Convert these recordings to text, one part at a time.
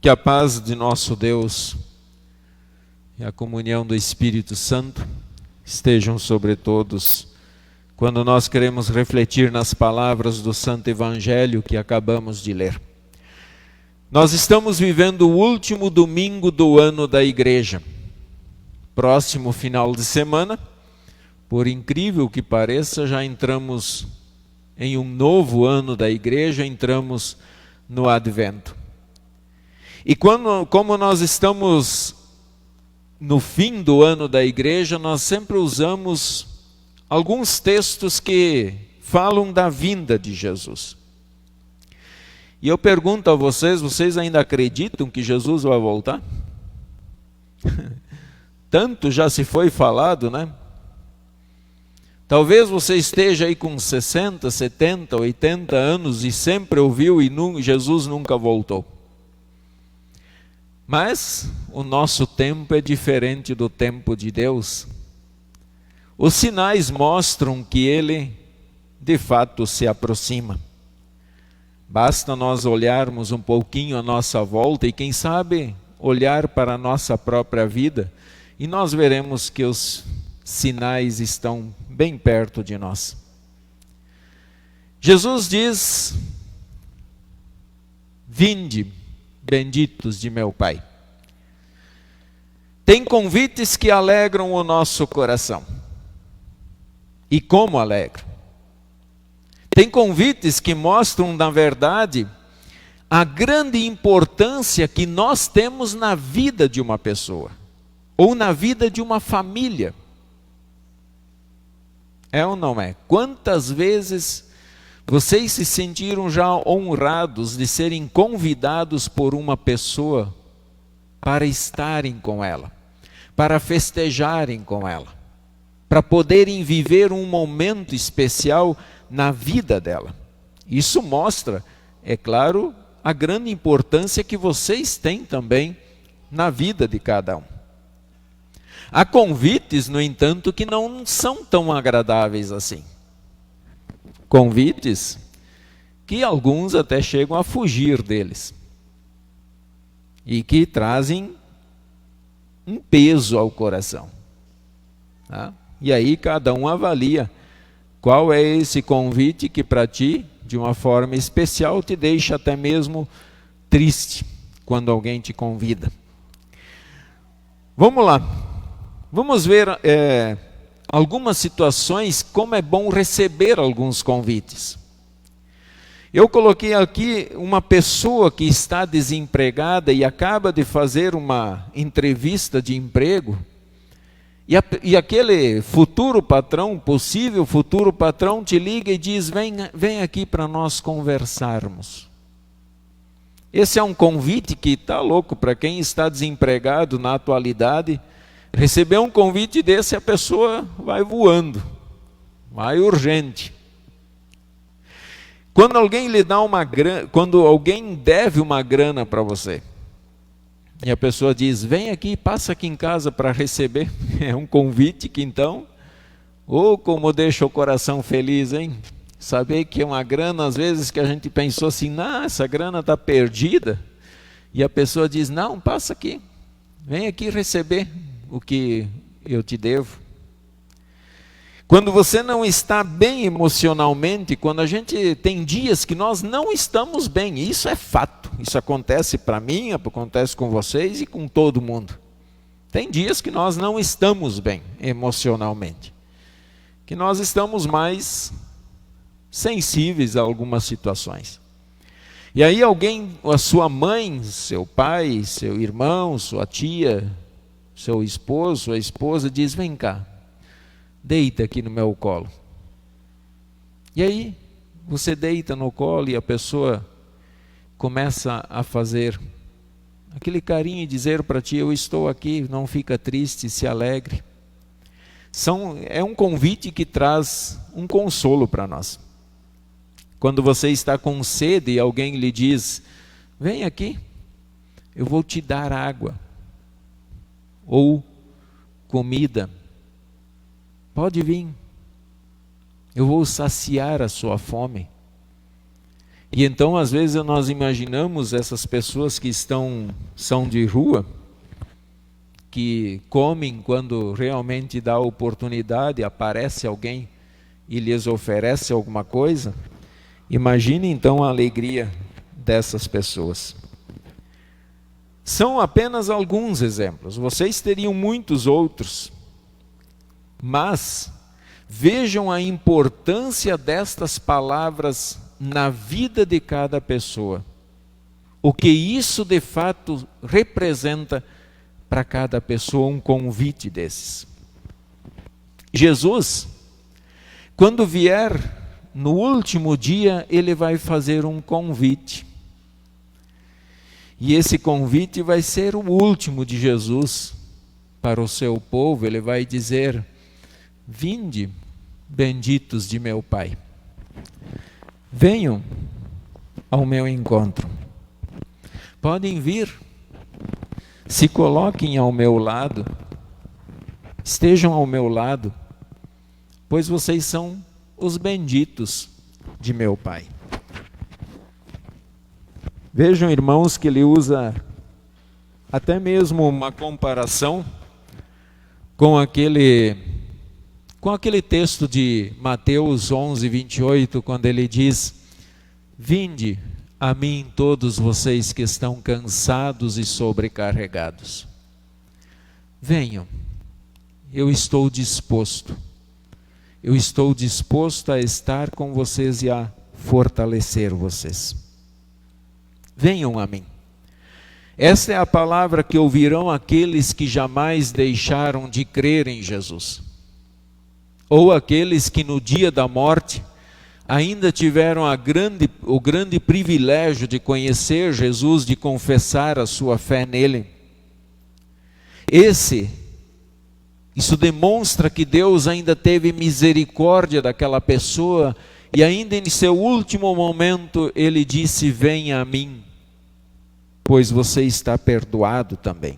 Que a paz de nosso Deus e a comunhão do Espírito Santo estejam sobre todos, quando nós queremos refletir nas palavras do Santo Evangelho que acabamos de ler. Nós estamos vivendo o último domingo do ano da igreja. Próximo final de semana, por incrível que pareça, já entramos em um novo ano da igreja, entramos no Advento. E como nós estamos no fim do ano da igreja, nós sempre usamos alguns textos que falam da vinda de Jesus. E eu pergunto a vocês, vocês ainda acreditam que Jesus vai voltar? Tanto já se foi falado, né? Talvez você esteja aí com 60, 70, 80 anos e sempre ouviu e Jesus nunca voltou. Mas o nosso tempo é diferente do tempo de Deus. Os sinais mostram que Ele, de fato, se aproxima. Basta nós olharmos um pouquinho à nossa volta e, quem sabe, olhar para a nossa própria vida e nós veremos que os sinais estão bem perto de nós. Jesus diz: vinde, benditos de meu Pai. Tem convites que alegram o nosso coração. E como alegram? Tem convites que mostram, na verdade, a grande importância que nós temos na vida de uma pessoa, ou na vida de uma família. É ou não é? Quantas vezes vocês se sentiram já honrados de serem convidados por uma pessoa para estarem com ela, para festejarem com ela, para poderem viver um momento especial na vida dela? Isso mostra, é claro, a grande importância que vocês têm também na vida de cada um. Há convites, no entanto, que não são tão agradáveis assim. Convites que alguns até chegam a fugir deles. E que trazem um peso ao coração. Tá? E aí cada um avalia qual é esse convite que para ti, de uma forma especial, te deixa até mesmo triste quando alguém te convida. Vamos lá. Vamos ver algumas situações, como é bom receber alguns convites. Eu coloquei aqui uma pessoa que está desempregada e acaba de fazer uma entrevista de emprego, e aquele futuro patrão, possível futuro patrão, te liga e diz: vem aqui para nós conversarmos. Esse é um convite que está louco para quem está desempregado na atualidade. Receber um convite desse, a pessoa vai voando, vai urgente. Quando alguém lhe dá uma grana, quando alguém deve uma grana para você, e a pessoa diz: vem aqui, passa aqui em casa para receber, é um convite que então, como deixa o coração feliz, hein? Saber que é uma grana, às vezes que a gente pensou assim: não, essa grana está perdida, e a pessoa diz: não, passa aqui, vem aqui receber o que eu te devo. Quando você não está bem emocionalmente, quando a gente tem dias que nós não estamos bem, isso é fato, isso acontece para mim, acontece com vocês e com todo mundo. Tem dias que nós não estamos bem emocionalmente, que nós estamos mais sensíveis a algumas situações. E aí alguém, a sua mãe, seu pai, seu irmão, sua tia, seu esposo, sua esposa, diz: vem cá, deita aqui no meu colo. E aí você deita no colo e a pessoa começa a fazer aquele carinho e dizer para ti: eu estou aqui, não fica triste, se alegre. É um convite que traz um consolo para nós. Quando você está com sede e alguém lhe diz: vem aqui, eu vou te dar água ou comida, pode vir, eu vou saciar a sua fome. E então, às vezes, nós imaginamos essas pessoas que são de rua, que comem quando realmente dá oportunidade, aparece alguém e lhes oferece alguma coisa. Imagine então a alegria dessas pessoas. São apenas alguns exemplos, vocês teriam muitos outros, mas vejam a importância destas palavras na vida de cada pessoa. O que isso de fato representa para cada pessoa, um convite desses. Jesus, quando vier no último dia, ele vai fazer um convite. E esse convite vai ser o último de Jesus para o seu povo. Ele vai dizer: vinde, benditos de meu Pai. Venham ao meu encontro. Podem vir, se coloquem ao meu lado, estejam ao meu lado, pois vocês são os benditos de meu Pai. Vejam, irmãos, que ele usa até mesmo uma comparação com aquele texto de Mateus 11, 28, quando ele diz: vinde a mim todos vocês que estão cansados e sobrecarregados. Venham, eu estou disposto a estar com vocês e a fortalecer vocês. Venham a mim. Esta é a palavra que ouvirão aqueles que jamais deixaram de crer em Jesus, ou aqueles que no dia da morte ainda tiveram o grande privilégio de conhecer Jesus, de confessar a sua fé nele. Isso demonstra que Deus ainda teve misericórdia daquela pessoa, e ainda em seu último momento ele disse: venha a mim, pois você está perdoado também.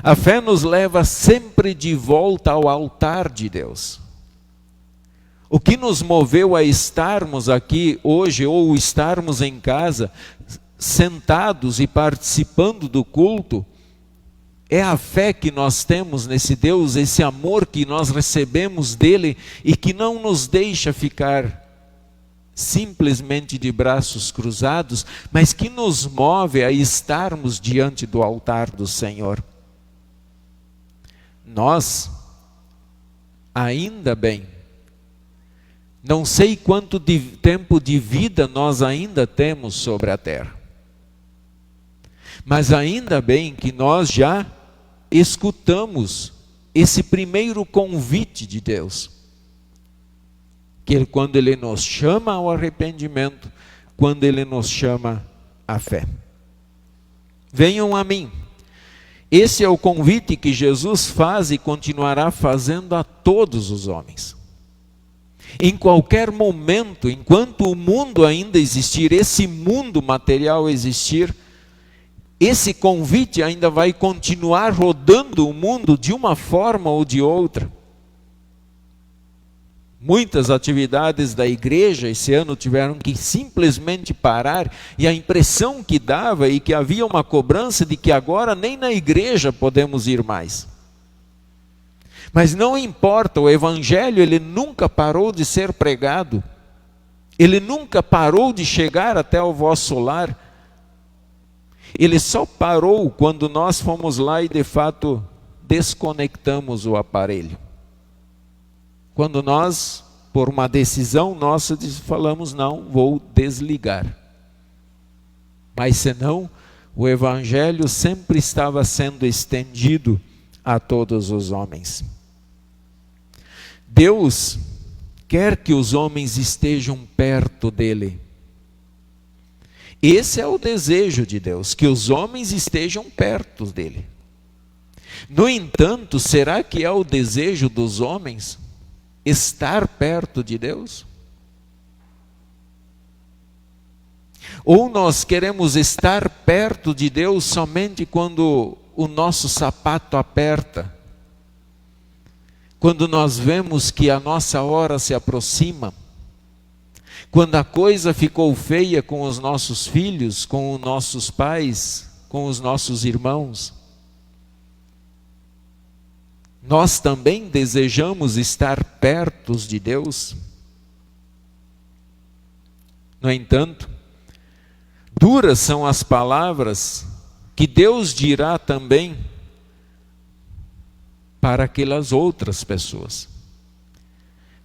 A fé nos leva sempre de volta ao altar de Deus. O que nos moveu a estarmos aqui hoje, ou estarmos em casa, sentados e participando do culto, é a fé que nós temos nesse Deus, esse amor que nós recebemos dele e que não nos deixa ficar simplesmente de braços cruzados, mas que nos move a estarmos diante do altar do Senhor. Nós, ainda bem, não sei quanto tempo de vida nós ainda temos sobre a terra, mas ainda bem que nós já escutamos esse primeiro convite de Deus, que quando Ele nos chama ao arrependimento, quando Ele nos chama à fé. Venham a mim. Esse é o convite que Jesus faz e continuará fazendo a todos os homens. Em qualquer momento, enquanto o mundo ainda existir, esse mundo material existir, esse convite ainda vai continuar rodando o mundo de uma forma ou de outra. Muitas atividades da igreja esse ano tiveram que simplesmente parar, e a impressão que dava e que havia uma cobrança de que agora nem na igreja podemos ir mais. Mas não importa, o evangelho ele nunca parou de ser pregado, ele nunca parou de chegar até o vosso lar. Ele só parou quando nós fomos lá e de fato desconectamos o aparelho. Quando nós, por uma decisão nossa, falamos: não, vou desligar. Mas senão, o evangelho sempre estava sendo estendido a todos os homens. Deus quer que os homens estejam perto dele. Esse é o desejo de Deus, que os homens estejam perto dele. No entanto, será que é o desejo dos homens estar perto de Deus? Ou nós queremos estar perto de Deus somente quando o nosso sapato aperta, quando nós vemos que a nossa hora se aproxima, Quando a coisa ficou feia com os nossos filhos, com os nossos pais, com os nossos irmãos, nós também desejamos estar perto de Deus. No entanto, duras são as palavras que Deus dirá também para aquelas outras pessoas.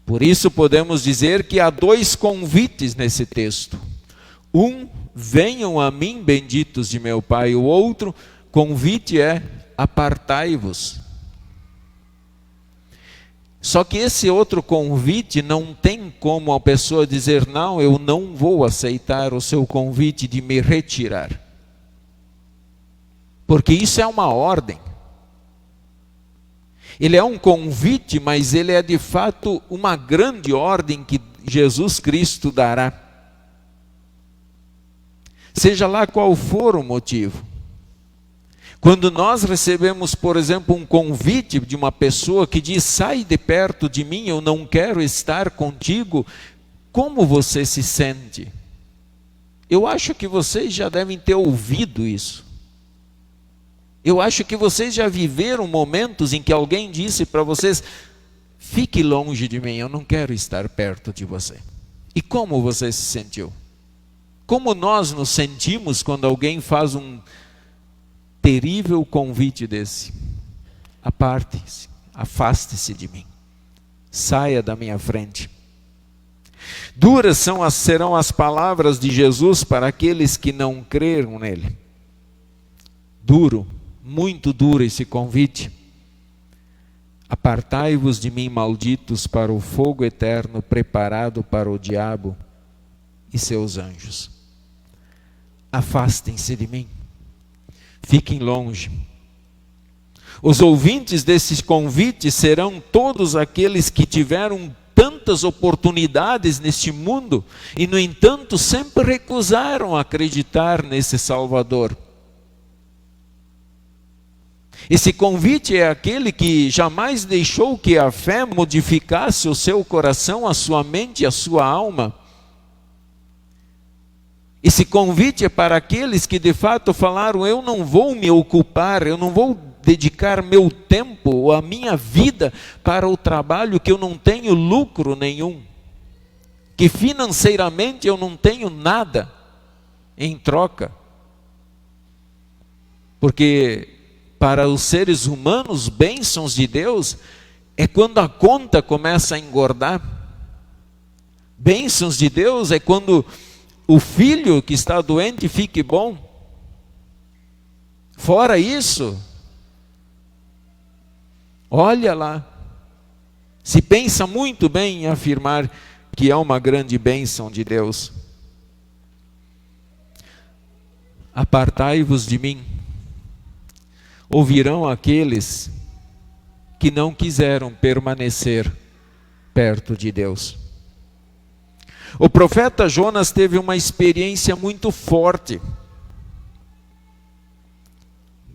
Por isso podemos dizer que há dois convites nesse texto. Um, venham a mim, benditos de meu Pai. O outro convite é, apartai-vos. Só que esse outro convite não tem como a pessoa dizer, não, eu não vou aceitar o seu convite de me retirar. Porque isso é uma ordem. Ele é um convite, mas ele é de fato uma grande ordem que Jesus Cristo dará. Seja lá qual for o motivo. Quando nós recebemos, por exemplo, um convite de uma pessoa que diz, sai de perto de mim, eu não quero estar contigo, como você se sente? Eu acho que vocês já devem ter ouvido isso. Eu acho que vocês já viveram momentos em que alguém disse para vocês, fique longe de mim, eu não quero estar perto de você. E como você se sentiu? Como nós nos sentimos quando alguém faz um terrível convite desse? Aparte-se, afaste-se de mim, saia da minha frente. Duras serão as palavras de Jesus para aqueles que não creram nele. Duro, muito duro esse convite. Apartai-vos de mim, malditos, para o fogo eterno preparado para o diabo e seus anjos. Afastem-se de mim. Fiquem longe. Os ouvintes desses convites serão todos aqueles que tiveram tantas oportunidades neste mundo e, no entanto, sempre recusaram acreditar nesse Salvador. Esse convite é aquele que jamais deixou que a fé modificasse o seu coração, a sua mente, a sua alma. Esse convite é para aqueles que de fato falaram, eu não vou me ocupar, eu não vou dedicar meu tempo ou a minha vida para o trabalho que eu não tenho lucro nenhum, que financeiramente eu não tenho nada em troca. Porque para os seres humanos, bênçãos de Deus é quando a conta começa a engordar. Bênçãos de Deus é quando o filho que está doente fique bom. Fora isso, olha lá, se pensa muito bem em afirmar que é uma grande bênção de Deus. Apartai-vos de mim. Ouvirão aqueles que não quiseram permanecer perto de Deus. O profeta Jonas teve uma experiência muito forte.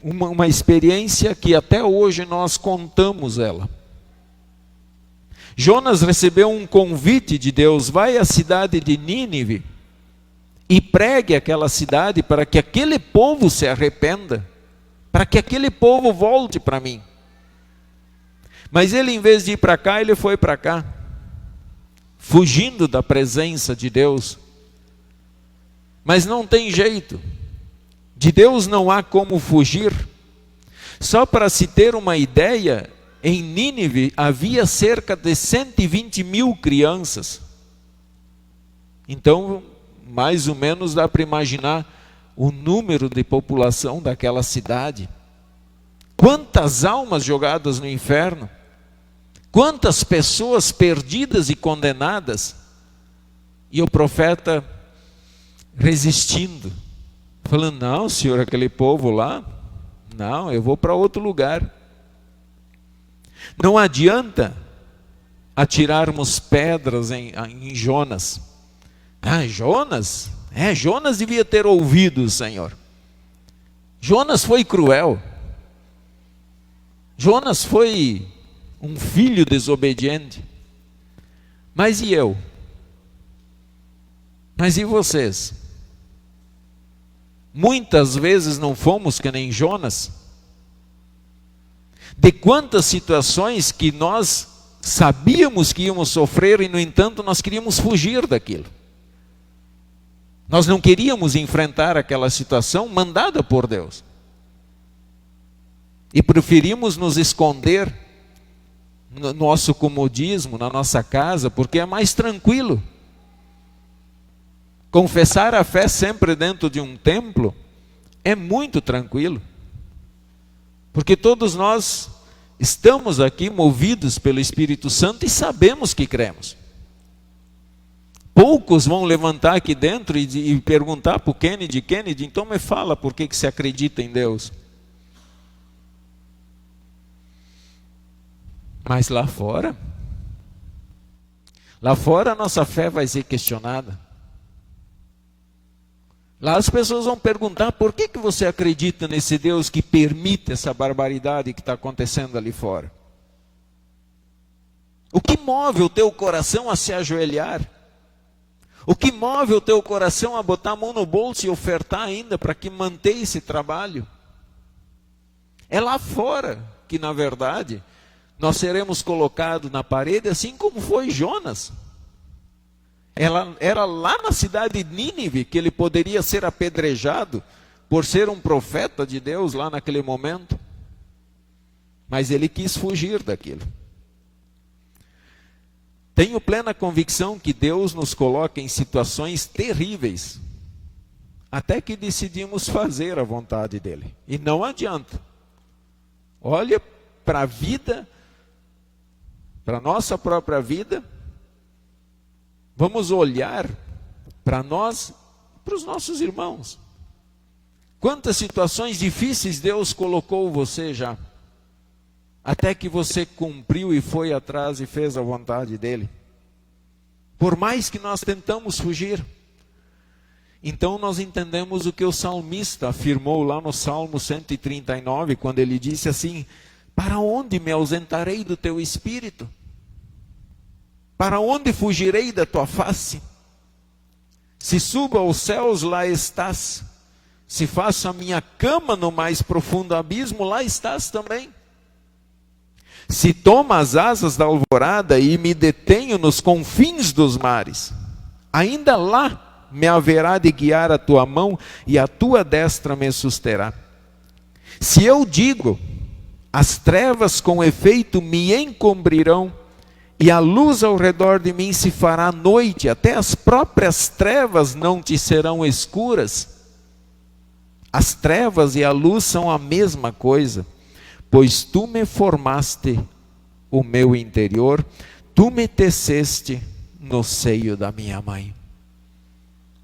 Uma experiência que até hoje nós contamos ela. Jonas recebeu um convite de Deus, vai à cidade de Nínive e pregue aquela cidade para que aquele povo se arrependa, para que aquele povo volte para mim. Mas ele, em vez de ir para cá, ele foi para cá, fugindo da presença de Deus. Mas não tem jeito, de Deus não há como fugir. Só para se ter uma ideia, em Nínive havia cerca de 120 mil crianças. Então, mais ou menos dá para imaginar o número de população daquela cidade. Quantas almas jogadas no inferno, quantas pessoas perdidas e condenadas, e o profeta resistindo, falando, não senhor, aquele povo lá, não, eu vou para outro lugar. Não adianta atirarmos pedras em Jonas. Jonas? Jonas devia ter ouvido o Senhor. Jonas foi cruel. Jonas foi um filho desobediente. Mas e eu? Mas e vocês? Muitas vezes não fomos que nem Jonas? De quantas situações que nós sabíamos que íamos sofrer e, no entanto, nós queríamos fugir daquilo. Nós não queríamos enfrentar aquela situação mandada por Deus. E preferimos nos esconder no nosso comodismo, na nossa casa, porque é mais tranquilo. Confessar a fé sempre dentro de um templo é muito tranquilo. Porque todos nós estamos aqui movidos pelo Espírito Santo e sabemos que cremos. Poucos vão levantar aqui dentro e perguntar para o Kennedy, então me fala por que você acredita em Deus. Mas lá fora a nossa fé vai ser questionada. Lá as pessoas vão perguntar, por que você acredita nesse Deus que permite essa barbaridade que está acontecendo ali fora? O que move o teu coração a se ajoelhar? O que move o teu coração a botar a mão no bolso e ofertar ainda para que mantenha esse trabalho? É lá fora que, na verdade, nós seremos colocados na parede, assim como foi Jonas. Era lá na cidade de Nínive que ele poderia ser apedrejado por ser um profeta de Deus lá naquele momento. Mas ele quis fugir daquilo. Tenho plena convicção que Deus nos coloca em situações terríveis, até que decidimos fazer a vontade dele. E não adianta. Olha para a vida, para a nossa própria vida. Vamos olhar para nós, para os nossos irmãos. Quantas situações difíceis Deus colocou você já, até que você cumpriu e foi atrás e fez a vontade dele. Por mais que nós tentamos fugir. Então nós entendemos o que o salmista afirmou lá no Salmo 139, quando ele disse assim: para onde me ausentarei do teu espírito? Para onde fugirei da tua face? Se subo aos céus, lá estás. Se faço a minha cama no mais profundo abismo, lá estás também. Se tomo as asas da alvorada e me detenho nos confins dos mares, ainda lá me haverá de guiar a tua mão e a tua destra me susterá. Se eu digo, as trevas com efeito me encobrirão, e a luz ao redor de mim se fará noite, até as próprias trevas não te serão escuras. As trevas e a luz são a mesma coisa, pois tu me formaste o meu interior, tu me teceste no seio da minha mãe.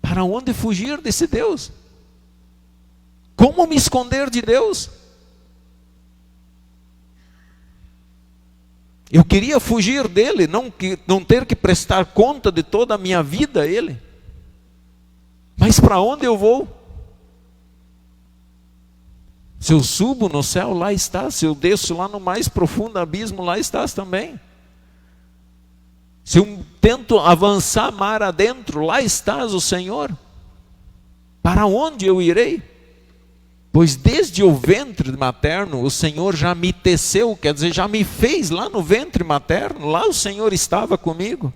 Para onde fugir desse Deus? Como me esconder de Deus? Eu queria fugir dele, não ter que prestar conta de toda a minha vida a ele. Mas para onde eu vou? Se eu subo no céu, lá estás. Se eu desço lá no mais profundo abismo, lá estás também. Se eu tento avançar mar adentro, lá estás, o Senhor. Para onde eu irei? Pois desde o ventre materno o Senhor já me teceu, quer dizer, já me fez lá no ventre materno, lá o Senhor estava comigo.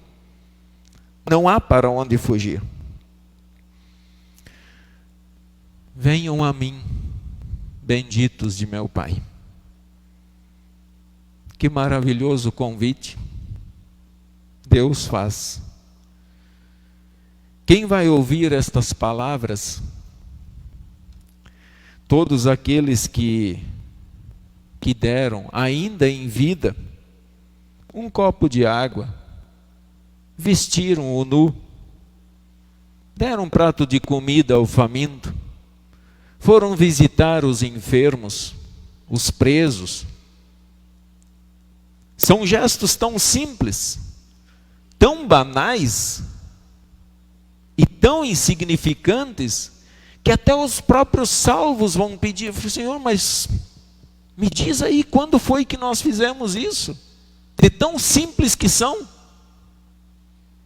Não há para onde fugir. Venham a mim, benditos de meu Pai. Que maravilhoso convite Deus faz. Quem vai ouvir estas palavras? Todos aqueles que deram, ainda em vida, um copo de água, vestiram o nu, deram um prato de comida ao faminto, foram visitar os enfermos, os presos. São gestos tão simples, tão banais e tão insignificantes, que até os próprios salvos vão pedir: Senhor, mas me diz aí quando foi que nós fizemos isso? De tão simples que são,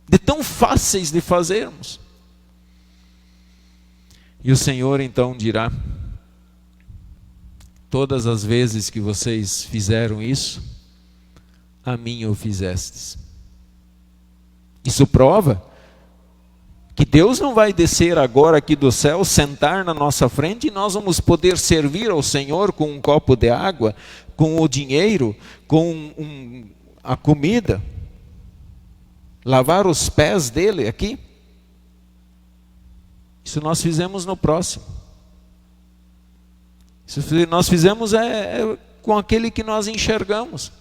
de tão fáceis de fazermos. E o Senhor então dirá: todas as vezes que vocês fizeram isso, a mim o fizestes. Isso prova que Deus não vai descer agora aqui do céu, sentar na nossa frente e nós vamos poder servir ao Senhor com um copo de água, com o dinheiro, com a comida, lavar os pés dele aqui. Isso nós fizemos no próximo. Isso nós fizemos com aquele que nós enxergamos.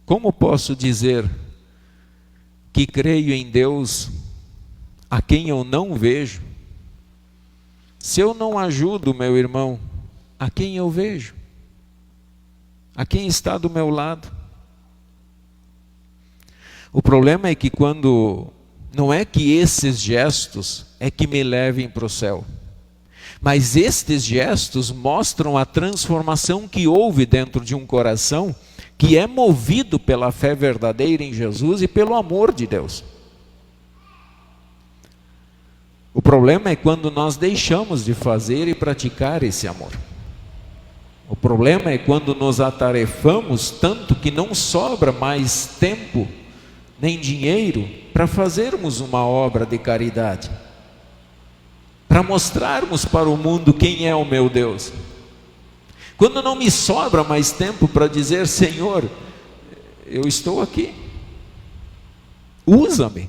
Como posso dizer que creio em Deus a quem eu não vejo, se eu não ajudo meu irmão a quem eu vejo, a quem está do meu lado? O problema é que não é que esses gestos é que me levem para o céu, mas estes gestos mostram a transformação que houve dentro de um coração que é movido pela fé verdadeira em Jesus e pelo amor de Deus. O problema é quando nós deixamos de fazer e praticar esse amor. O problema é quando nos atarefamos tanto que não sobra mais tempo nem dinheiro para fazermos uma obra de caridade, para mostrarmos para o mundo quem é o meu Deus. Quando não me sobra mais tempo para dizer: Senhor, eu estou aqui, usa-me.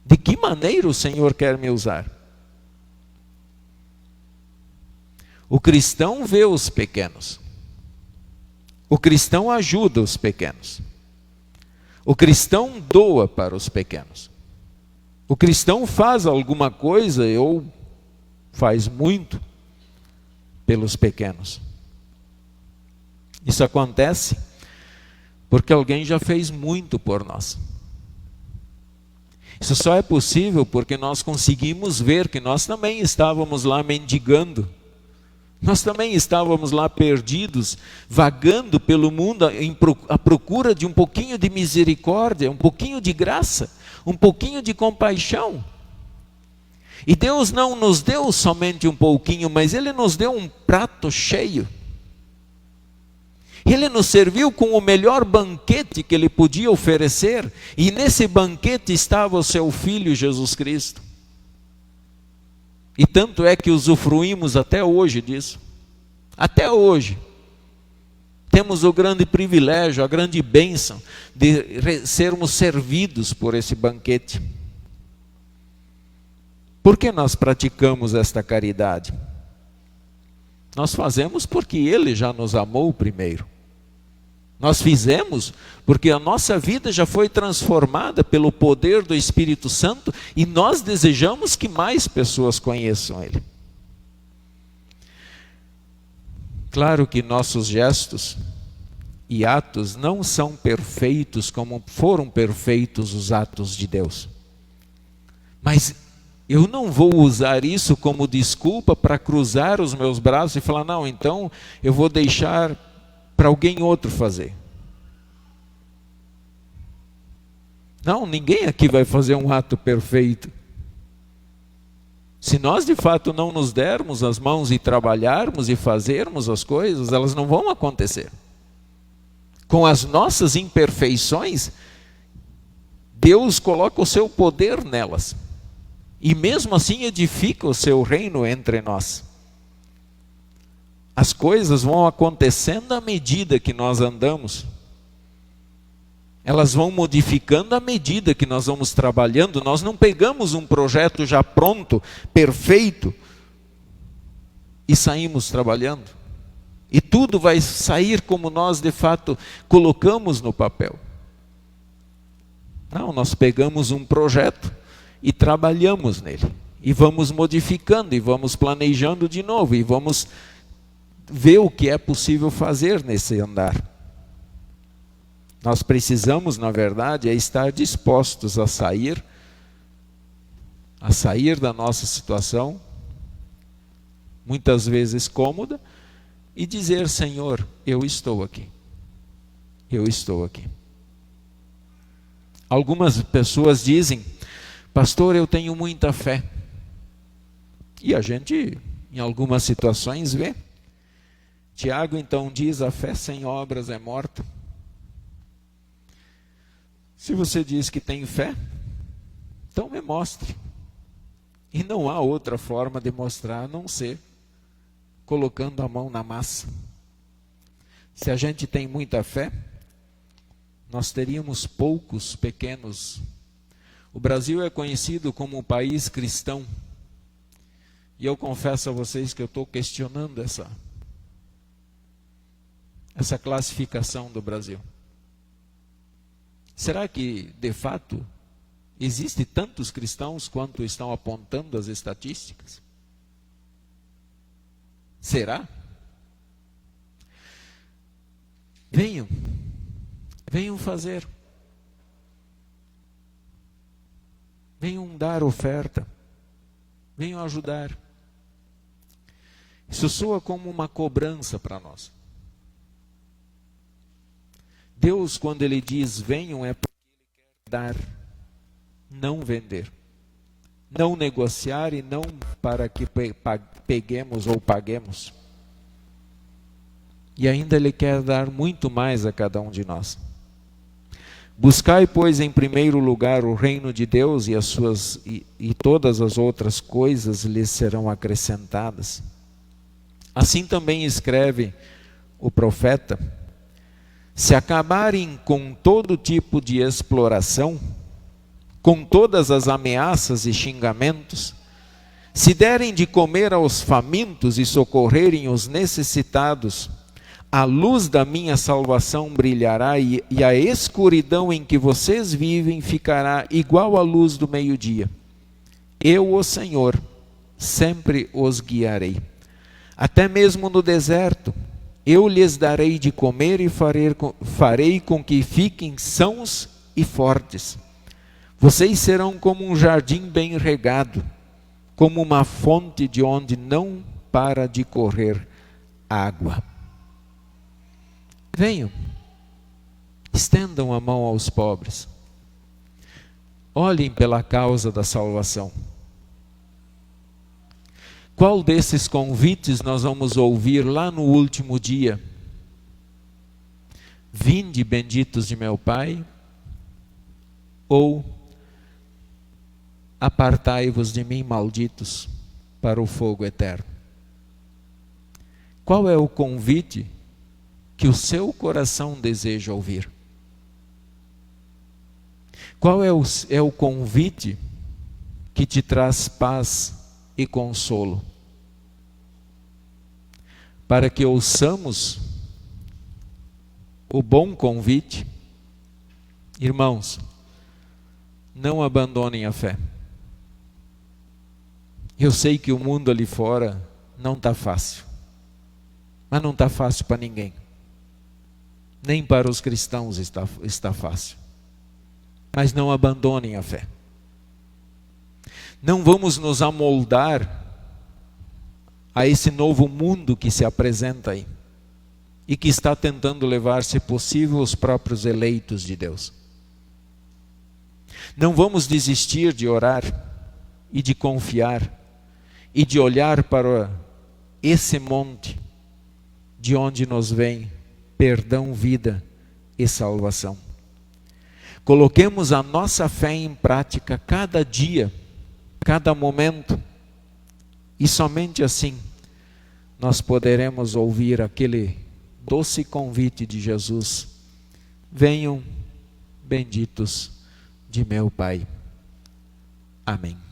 De que maneira o Senhor quer me usar? O cristão vê os pequenos. O cristão ajuda os pequenos. O cristão doa para os pequenos. O cristão faz alguma coisa ou faz muito pelos pequenos. Isso acontece porque alguém já fez muito por nós. Isso só é possível porque nós conseguimos ver que nós também estávamos lá mendigando. Nós também estávamos lá perdidos, vagando pelo mundo à procura de um pouquinho de misericórdia, um pouquinho de graça, um pouquinho de compaixão. E Deus não nos deu somente um pouquinho, mas Ele nos deu um prato cheio. Ele nos serviu com o melhor banquete que Ele podia oferecer, e nesse banquete estava o seu Filho Jesus Cristo. E tanto é que usufruímos até hoje disso. Até hoje. Temos o grande privilégio, a grande bênção de sermos servidos por esse banquete. Por que nós praticamos esta caridade? Nós fazemos porque Ele já nos amou primeiro. Nós fizemos porque a nossa vida já foi transformada pelo poder do Espírito Santo e nós desejamos que mais pessoas conheçam Ele. Claro que nossos gestos e atos não são perfeitos como foram perfeitos os atos de Deus. Mas eu não vou usar isso como desculpa para cruzar os meus braços e falar: não, então eu vou deixar para alguém outro fazer. Não, ninguém aqui vai fazer um ato perfeito. Se nós de fato não nos dermos as mãos e trabalharmos e fazermos as coisas, elas não vão acontecer. Com as nossas imperfeições, Deus coloca o seu poder nelas. E mesmo assim edifica o seu reino entre nós. As coisas vão acontecendo à medida que nós andamos. Elas vão modificando à medida que nós vamos trabalhando. Nós não pegamos um projeto já pronto, perfeito, e saímos trabalhando. E tudo vai sair como nós de fato colocamos no papel. Não, nós pegamos um projeto e trabalhamos nele. E vamos modificando, e vamos planejando de novo, e vamos ver o que é possível fazer nesse andar. Nós precisamos, na verdade, estar dispostos a sair da nossa situação, muitas vezes cômoda, e dizer: Senhor, eu estou aqui. Eu estou aqui. Algumas pessoas dizem: Pastor, eu tenho muita fé. E a gente, em algumas situações, vê. Tiago então diz: a fé sem obras é morta. Se você diz que tem fé, então me mostre. E não há outra forma de mostrar a não ser colocando a mão na massa. Se a gente tem muita fé, nós teríamos poucos pequenos. O Brasil é conhecido como um país cristão. E eu confesso a vocês que eu estou questionando essa classificação do Brasil. Será que, de fato, existe tantos cristãos quanto estão apontando as estatísticas? Será? Venham fazer. Venham dar oferta. Venham ajudar. Isso soa como uma cobrança para nós. Deus, quando Ele diz venham, é porque Ele quer dar, não vender. Não negociar e não para que peguemos ou paguemos. E ainda Ele quer dar muito mais a cada um de nós. Buscai, pois, em primeiro lugar o reino de Deus e todas as outras coisas lhes serão acrescentadas. Assim também escreve o profeta: se acabarem com todo tipo de exploração, com todas as ameaças e xingamentos, se derem de comer aos famintos e socorrerem os necessitados, a luz da minha salvação brilhará e a escuridão em que vocês vivem ficará igual à luz do meio-dia. Eu, o Senhor, sempre os guiarei. Até mesmo no deserto, eu lhes darei de comer e farei com que fiquem sãos e fortes. Vocês serão como um jardim bem regado, como uma fonte de onde não para de correr água. Venham, estendam a mão aos pobres. Olhem pela causa da salvação. Qual desses convites nós vamos ouvir lá no último dia? Vinde, benditos de meu Pai, ou apartai-vos de mim, malditos, para o fogo eterno? Qual é o convite que o seu coração deseja ouvir? Qual é o convite que te traz paz e consolo? Para que ouçamos o bom convite, irmãos, não abandonem a fé. Eu sei que o mundo ali fora não está fácil, mas não está fácil para ninguém. Nem para os cristãos está fácil. Mas não abandonem a fé. Não vamos nos amoldar a esse novo mundo que se apresenta aí e que está tentando levar, se possível, os próprios eleitos de Deus. Não vamos desistir de orar e de confiar e de olhar para esse monte de onde nos vem perdão, vida e salvação. Coloquemos a nossa fé em prática cada dia, cada momento, e somente assim nós poderemos ouvir aquele doce convite de Jesus: venham, benditos de meu Pai. Amém.